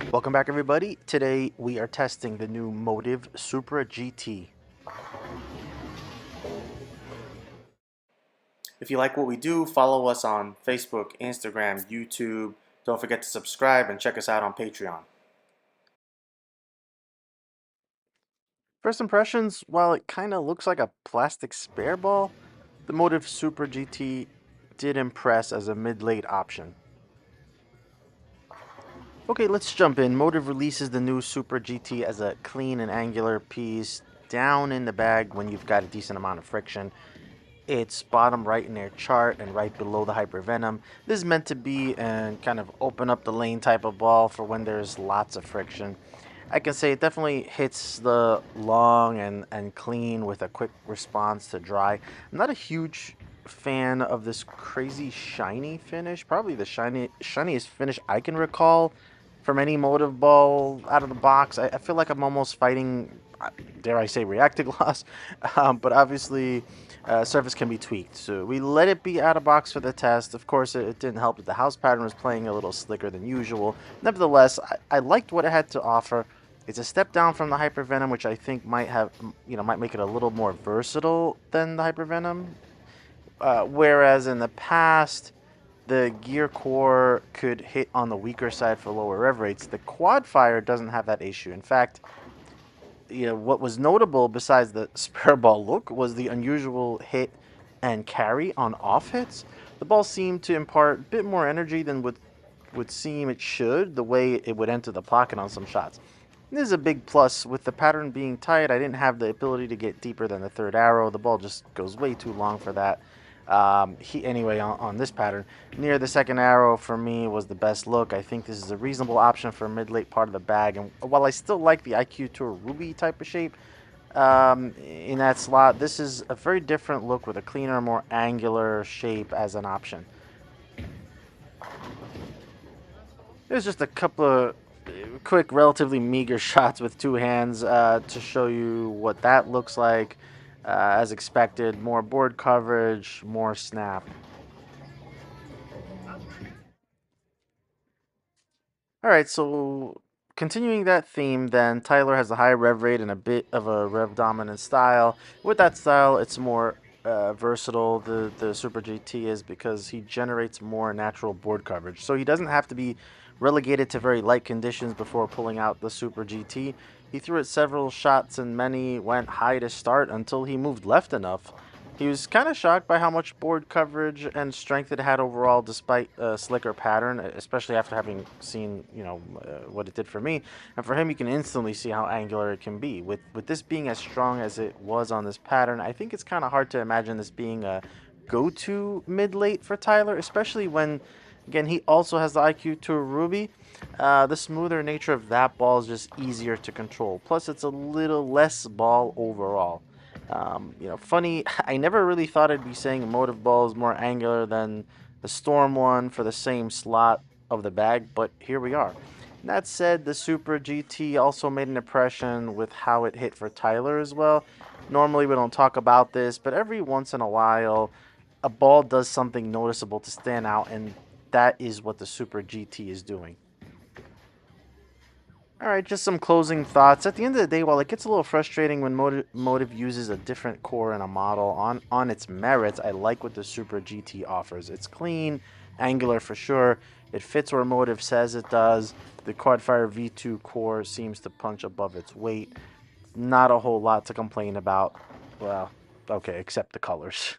Welcome back, everybody. Today we are testing the new Motiv Supra GT. If you like what we do, follow us on Facebook, Instagram, YouTube. Don't forget to subscribe and check us out on Patreon. First impressions, while it kind of looks like a plastic spare ball, the Motiv Supra GT did impress as a mid-late option. Okay, let's jump in. Motiv releases the new Supra GT as a clean and angular piece down in the bag when you've got a decent amount of friction. It's bottom right in their chart and right below the Hypervenom. This is meant to be and kind of open up the lane type of ball for when there's lots of friction. I can say it definitely hits the long and clean with a quick response to dry. I'm not a huge fan of this crazy shiny finish. Probably the shiniest finish I can recall from any Motive ball out of the box. I feel like I'm almost fighting, dare I say, reactive gloss. But obviously, surface can be tweaked. So we let it be out of box for the test. Of course, it didn't help that the house pattern was playing a little slicker than usual. Nevertheless, I liked what it had to offer. It's a step down from the Hypervenom, which I think might make it a little more versatile than the Hypervenom. Whereas in the past, the gear core could hit on the weaker side for lower rev rates. The quad fire doesn't have that issue. In fact, what was notable besides the spare ball look was the unusual hit and carry on off hits. The ball seemed to impart a bit more energy than would seem it should, the way it would enter the pocket on some shots. This is a big plus. With the pattern being tight, I didn't have the ability to get deeper than the third arrow. The ball just goes way too long for that. Anyway, on this pattern, near the second arrow for me was the best look. I think this is a reasonable option for a mid-late part of the bag. And while I still like the IQ Tour Ruby type of shape in that slot, this is a very different look with a cleaner, more angular shape as an option. There's just a couple of quick, relatively meager shots with two hands to show you what that looks like. As expected, more board coverage, more snap. All right, so continuing that theme, then Tyler has a high rev rate and a bit of a rev dominant style. With that style, it's more versatile. The Super GT is because he generates more natural board coverage, so he doesn't have to be relegated to very light conditions before pulling out the Super GT. He threw it several shots and many went high to start until he moved left enough. He was kind of shocked by how much board coverage and strength it had overall, despite a slicker pattern, especially after having seen, what it did for me. And for him, you can instantly see how angular it can be. With this being as strong as it was on this pattern, I think it's kind of hard to imagine this being a go-to mid-late for Tyler, especially when, again, he also has the IQ Tour Ruby. The smoother nature of that ball is just easier to control. Plus, it's a little less ball overall. Funny, I never really thought I'd be saying a Motive ball is more angular than the Storm one for the same slot of the bag, but here we are. That said, the Super GT also made an impression with how it hit for Tyler as well. Normally we don't talk about this, but every once in a while, a ball does something noticeable to stand out, and that is what the Super GT is doing. All right, just some closing thoughts. At the end of the day, while it gets a little frustrating when Motive uses a different core in a model, on its merits, I like what the Super GT offers. It's clean, angular for sure. It fits where Motive says it does. The Quadfire V2 core seems to punch above its weight. Not a whole lot to complain about. Well, okay, except the colors.